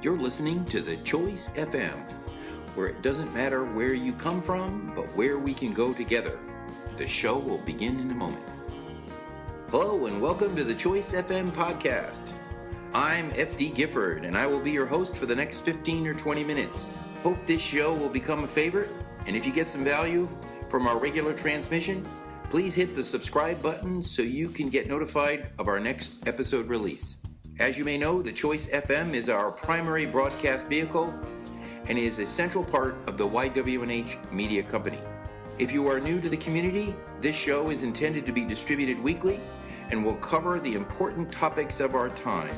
You're listening to The Choice FM, where it doesn't matter where you come from, but where we can go together. The show will begin in a moment. Hello and welcome to The Choice FM podcast. I'm FD Gifford and I will be your host for the next 15 or 20 minutes. Hope this show will become a favorite, and if you get some value from our regular transmission, please hit the subscribe button so you can get notified of our next episode release. As you may know, The Choice FM is our primary broadcast vehicle and is a central part of the YW&H Media Company. If you are new to the community, this show is intended to be distributed weekly and will cover the important topics of our time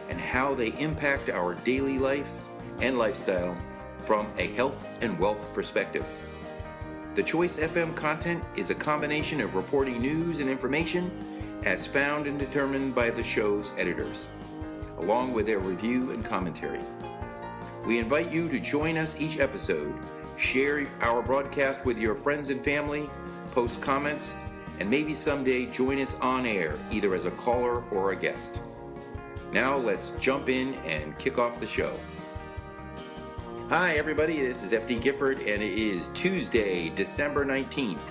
and how they impact our daily life and lifestyle from a health and wealth perspective. The Choice FM content is a combination of reporting news and information as found and determined by the show's editors, along with their review and commentary. We invite you to join us each episode, share our broadcast with your friends and family, post comments, and maybe someday join us on air, either as a caller or a guest. Now let's jump in and kick off the show. Hi everybody, this is FD Gifford and it is Tuesday, December 19th,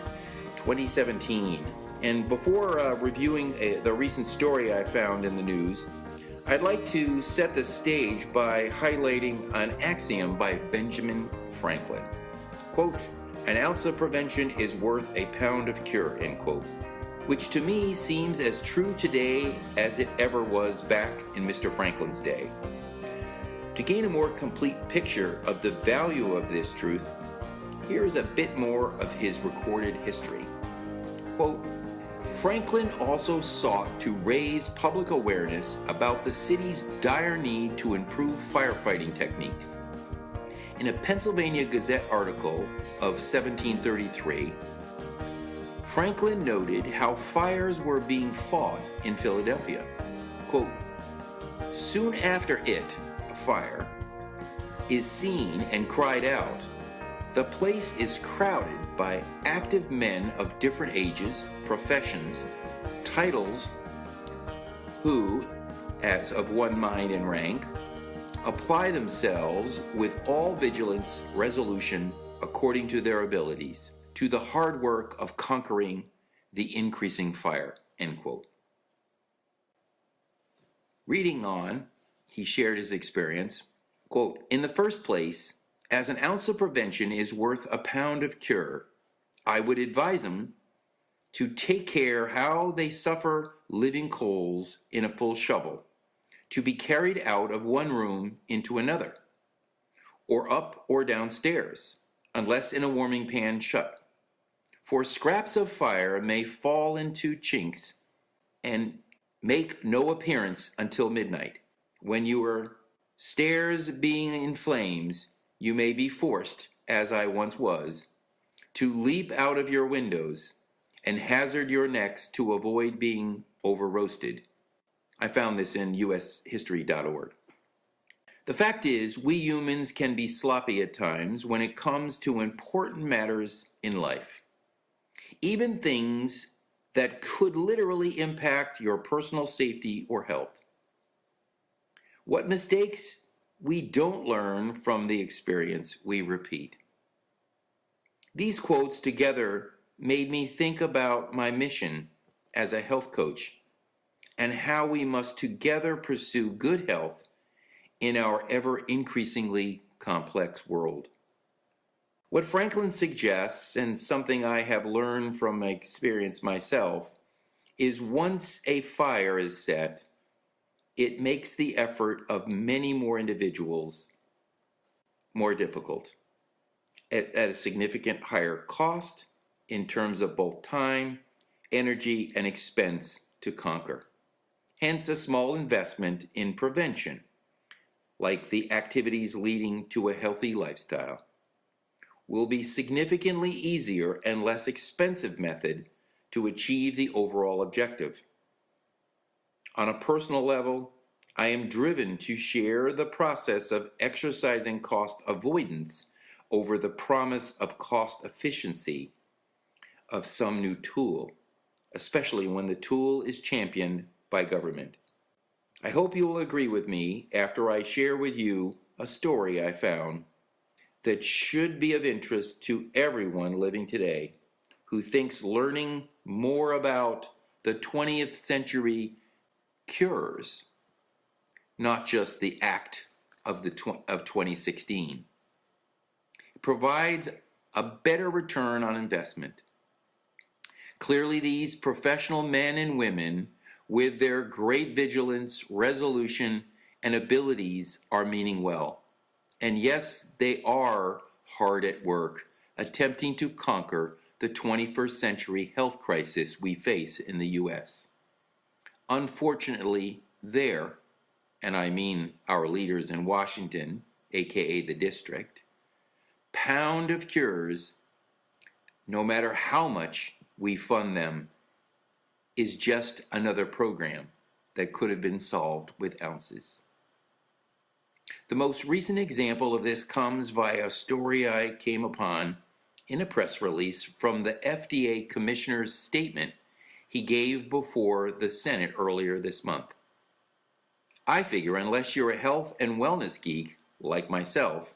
2017. And before reviewing the recent story I found in the news, I'd like to set the stage by highlighting an axiom by Benjamin Franklin. Quote, "An ounce of prevention is worth a pound of cure," end quote. Which to me seems as true today as it ever was back in Mr. Franklin's day. To gain a more complete picture of the value of this truth, here is a bit more of his recorded history. Quote, "Franklin also sought to raise public awareness about the city's dire need to improve firefighting techniques. In a Pennsylvania Gazette article of 1733, Franklin noted how fires were being fought in Philadelphia. Quote, soon after it, fire, is seen and cried out, the place is crowded by active men of different ages, professions, titles, who, as of one mind and rank, apply themselves with all vigilance, resolution, according to their abilities, to the hard work of conquering the increasing fire," end quote. Reading on, he shared his experience. Quote, "In the first place, as an ounce of prevention is worth a pound of cure, I would advise them to take care how they suffer living coals in a full shovel, to be carried out of one room into another, or up or downstairs, unless in a warming pan shut. For scraps of fire may fall into chinks and make no appearance until midnight. When your stairs being in flames, you may be forced, as I once was, to leap out of your windows and hazard your necks to avoid being over-roasted." I found this in ushistory.org. The fact is, we humans can be sloppy at times when it comes to important matters in life. Even things that could literally impact your personal safety or health. What mistakes we don't learn from the experience we repeat. These quotes together made me think about my mission as a health coach and how we must together pursue good health in our ever increasingly complex world. What Franklin suggests, and something I have learned from my experience myself, is once a fire is set, it makes the effort of many more individuals more difficult at a significant higher cost in terms of both time, energy, and expense to conquer. Hence, a small investment in prevention, like the activities leading to a healthy lifestyle, will be significantly easier and less expensive method to achieve the overall objective. On a personal level, I am driven to share the process of exercising cost avoidance over the promise of cost efficiency of some new tool, especially when the tool is championed by government. I hope you will agree with me after I share with you a story I found that should be of interest to everyone living today who thinks learning more about the 20th century cures, not just the act of 2016. It provides a better return on investment. Clearly, these professional men and women, with their great vigilance, resolution, and abilities, are meaning well. And yes, they are hard at work, attempting to conquer the 21st century health crisis we face in the US. Unfortunately, their, and I mean our leaders in Washington, aka the district, pound of cures, no matter how much we fund them, is just another program that could have been solved with ounces. The most recent example of this comes via a story I came upon in a press release from the FDA Commissioner's statement he gave before the Senate earlier this month. I figure unless you're a health and wellness geek, like myself,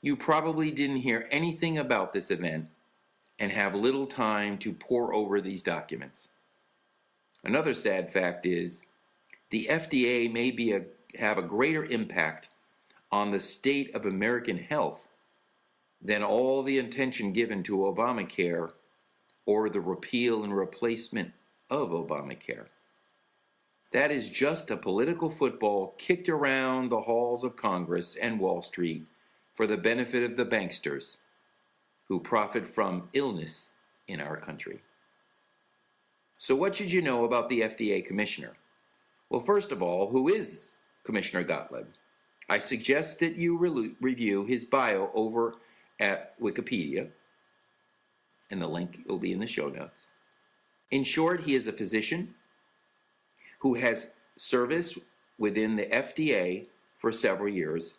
you probably didn't hear anything about this event and have little time to pore over these documents. Another sad fact is the FDA may have a greater impact on the state of American health than all the attention given to Obamacare or the repeal and replacement of Obamacare. That is just a political football kicked around the halls of Congress and Wall Street for the benefit of the banksters who profit from illness in our country. So what should you know about the FDA Commissioner? Well, first of all, who is Commissioner Gottlieb? I suggest that you review his bio over at Wikipedia, and the link will be in the show notes. In short, he is a physician who has service within the FDA for several years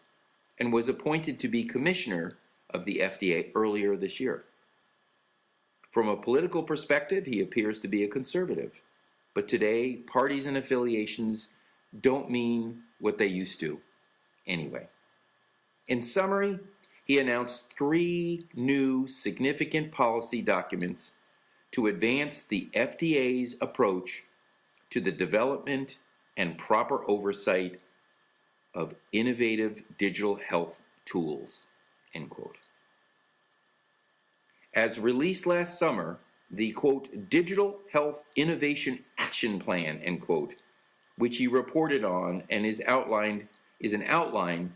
and was appointed to be commissioner of the FDA earlier this year. From a political perspective, he appears to be a conservative, but today parties and affiliations don't mean what they used to. Anyway, in summary, he announced 3 new significant policy documents to advance the FDA's approach to the development and proper oversight of innovative digital health tools, end quote. As released last summer, the, quote, Digital Health Innovation Action Plan, end quote, which he reported on and is an outline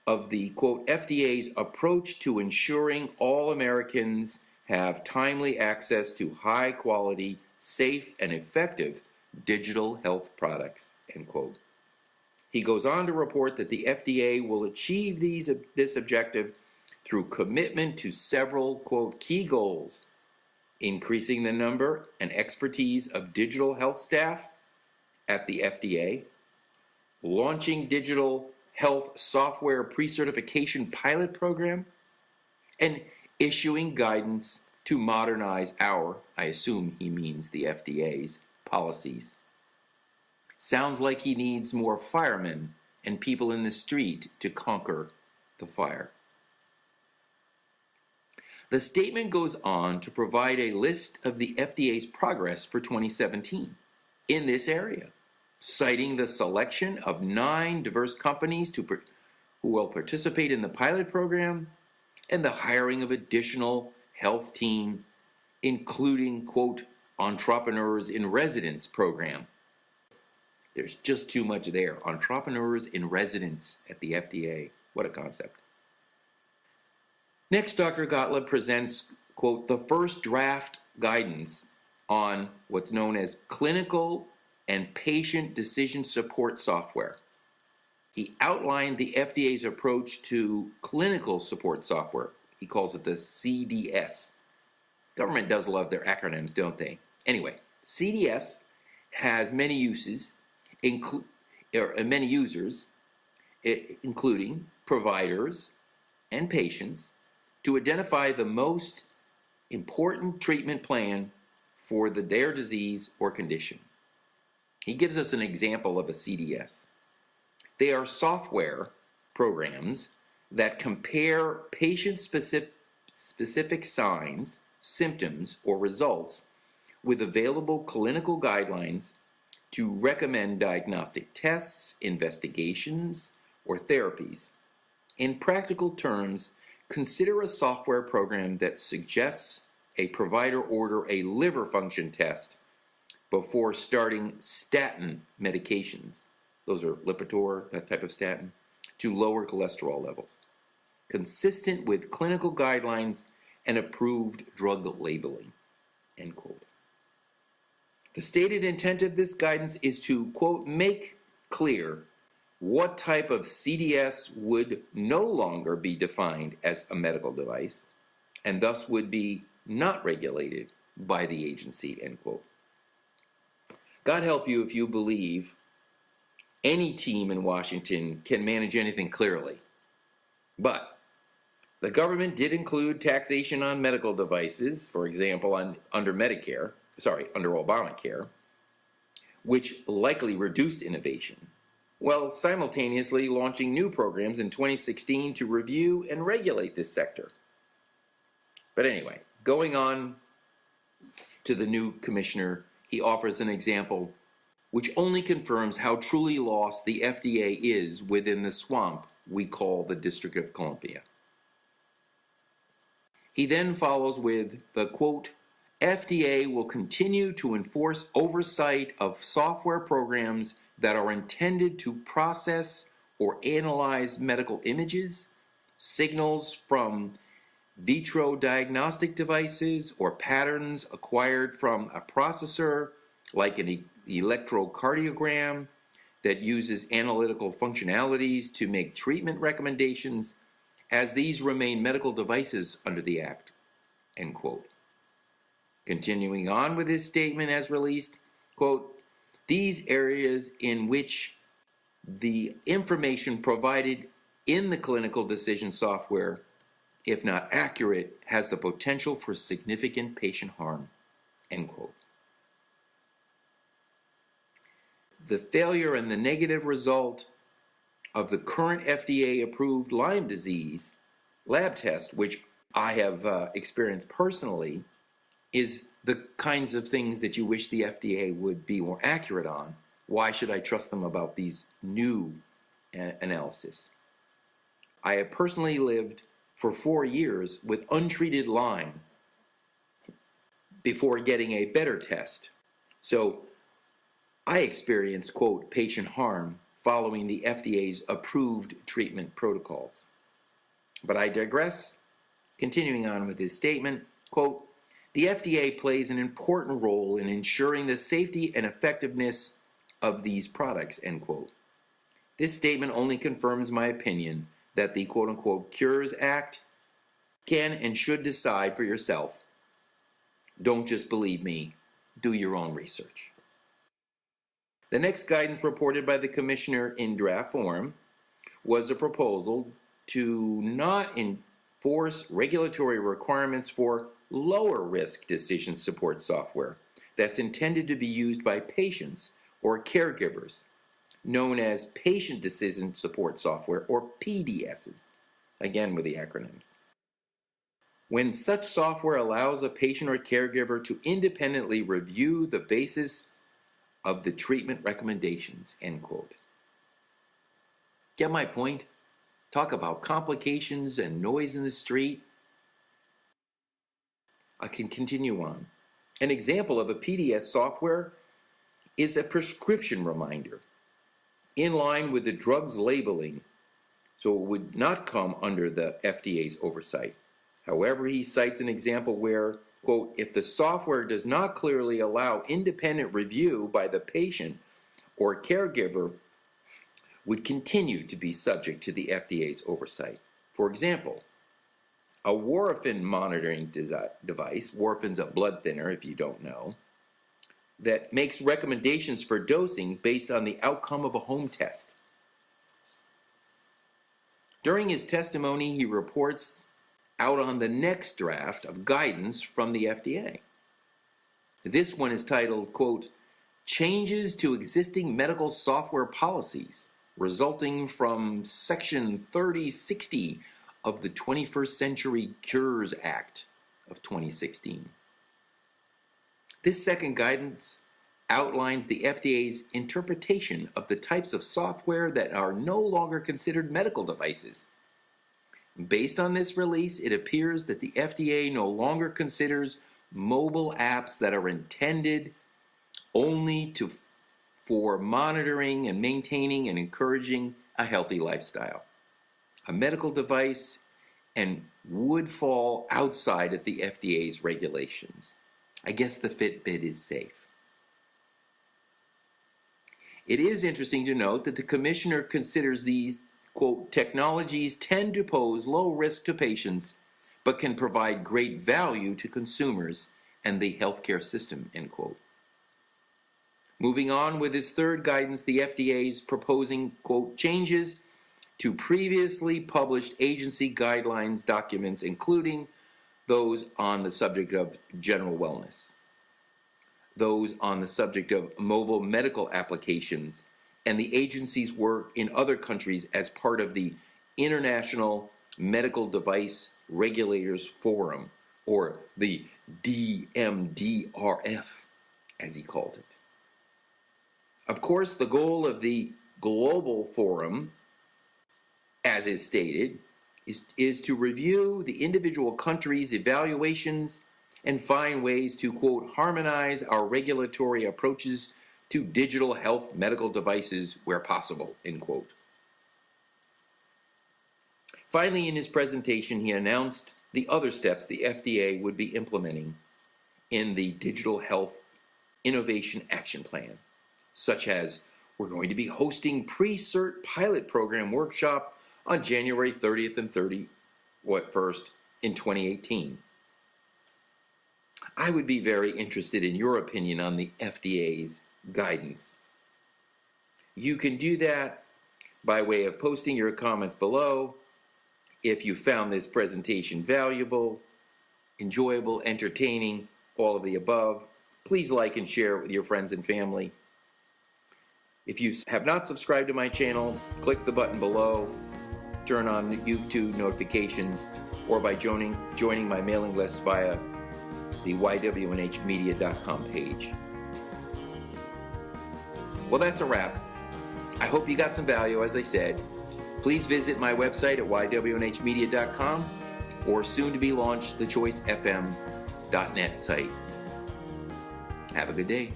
of the, quote, FDA's approach to ensuring all Americans have timely access to high quality, safe, and effective digital health products, end quote. He goes on to report that the FDA will achieve this objective through commitment to several, quote, key goals: increasing the number and expertise of digital health staff at the FDA, launching digital health software pre-certification pilot program, and issuing guidance to modernize our, I assume he means the FDA's, policies. Sounds like he needs more firemen and people in the street to conquer the fire. The statement goes on to provide a list of the FDA's progress for 2017 in this area, citing the selection of 9 diverse companies who will participate in the pilot program and the hiring of additional health team, including, quote, entrepreneurs in residence program. There's just too much there. Entrepreneurs in residence at the FDA. What a concept. Next, Dr. Gottlieb presents, quote, the first draft guidance on what's known as clinical and patient decision support software. He outlined the FDA's approach to clinical support software. He calls it the CDS. Government does love their acronyms, don't they? Anyway, CDS has many uses, many users, including providers and patients, to identify the most important treatment plan for their disease or condition. He gives us an example of a CDS. They are software programs that compare patient-specific signs, symptoms, or results with available clinical guidelines to recommend diagnostic tests, investigations, or therapies. In practical terms, consider a software program that suggests a provider order a liver function test before starting statin medications. Those are Lipitor, that type of statin, to lower cholesterol levels, consistent with clinical guidelines and approved drug labeling, end quote. The stated intent of this guidance is to, quote, make clear what type of CDS would no longer be defined as a medical device and thus would be not regulated by the agency, end quote. God help you if you believe any team in Washington can manage anything clearly. But the government did include taxation on medical devices, for example, under Obamacare, which likely reduced innovation, while simultaneously launching new programs in 2016 to review and regulate this sector. But anyway, going on to the new commissioner, he offers an example which only confirms how truly lost the FDA is within the swamp we call the District of Columbia. He then follows with the, quote, FDA will continue to enforce oversight of software programs that are intended to process or analyze medical images, signals from vitro diagnostic devices, or patterns acquired from a processor like an electrocardiogram that uses analytical functionalities to make treatment recommendations, as these remain medical devices under the Act, end quote. Continuing on with his statement as released, quote, these areas in which the information provided in the clinical decision software, if not accurate, has the potential for significant patient harm, end quote. The failure and the negative result of the current FDA-approved Lyme disease lab test, which I have experienced personally, is the kinds of things that you wish the FDA would be more accurate on. Why should I trust them about these new analysis? I have personally lived for 4 years with untreated Lyme before getting a better test. So I experienced, quote, patient harm following the FDA's approved treatment protocols. But I digress. Continuing on with his statement, quote, the FDA plays an important role in ensuring the safety and effectiveness of these products, end quote. This statement only confirms my opinion that the quote-unquote Cures Act can and should decide for yourself. Don't just believe me, do your own research. The next guidance reported by the commissioner in draft form was a proposal to not enforce regulatory requirements for lower risk decision support software that's intended to be used by patients or caregivers, known as patient decision support software, or PDSs, again with the acronyms. When such software allows a patient or caregiver to independently review the basis of the treatment recommendations, end quote. Get my point? Talk about complications and noise in the street. I can continue on. An example of a PDS software is a prescription reminder in line with the drug's labeling, so it would not come under the FDA's oversight. However, he cites an example where, quote, if the software does not clearly allow independent review by the patient or caregiver, would continue to be subject to the FDA's oversight. For example, a warfarin monitoring device, warfarin's a blood thinner if you don't know, that makes recommendations for dosing based on the outcome of a home test. During his testimony, he reports out on the next draft of guidance from the FDA. This one is titled, quote, Changes to Existing Medical Software Policies, resulting from Section 3060 of the 21st Century Cures Act of 2016. This second guidance outlines the FDA's interpretation of the types of software that are no longer considered medical devices. Based on this release, it appears that the FDA no longer considers mobile apps that are intended only for monitoring and maintaining and encouraging a healthy lifestyle a medical device and would fall outside of the FDA's regulations. I guess the Fitbit is safe. It is interesting to note that the commissioner considers these, quote, technologies tend to pose low risk to patients, but can provide great value to consumers and the healthcare system, end quote. Moving on with his third guidance, the FDA is proposing, quote, changes to previously published agency guidelines documents, including those on the subject of general wellness, those on the subject of mobile medical applications, and the agency's work in other countries as part of the International Medical Device Regulators Forum, or the DMDRF, as he called it. Of course, the goal of the global forum, as is stated, is to review the individual countries' evaluations and find ways to, quote, harmonize our regulatory approaches to digital health medical devices where possible, end quote. Finally, in his presentation, he announced the other steps the FDA would be implementing in the Digital Health Innovation Action Plan, such as we're going to be hosting pre-cert pilot program workshop on January 30th and 31st in 2018. I would be very interested in your opinion on the FDA's guidance. You can do that by way of posting your comments below. If you found this presentation valuable, enjoyable, entertaining, all of the above, please like and share it with your friends and family. If you have not subscribed to my channel, click the button below, turn on YouTube notifications, or by joining my mailing list via the ywnhmedia.com page. Well, that's a wrap. I hope you got some value, as I said. Please visit my website at ywnhmedia.com or soon to be launched thechoicefm.net site. Have a good day.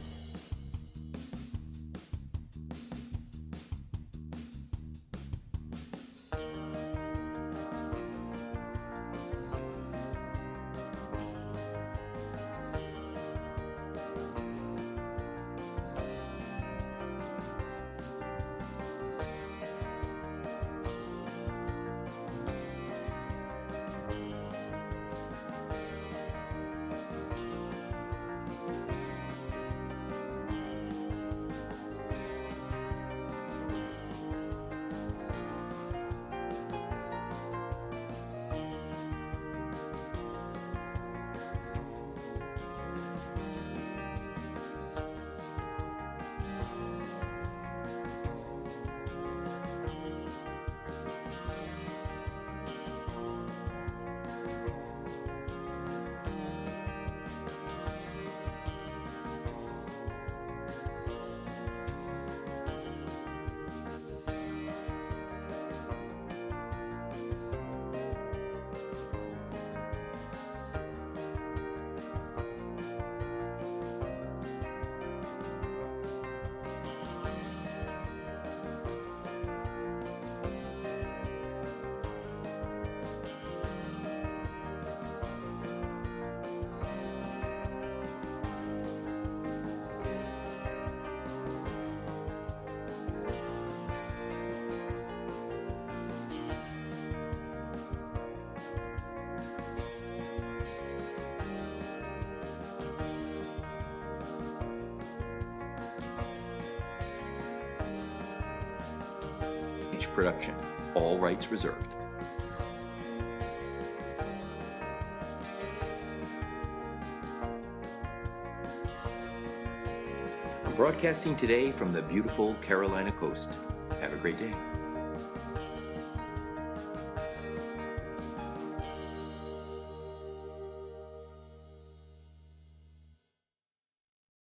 Production. All rights reserved. I'm broadcasting today from the beautiful Carolina coast. Have a great great day.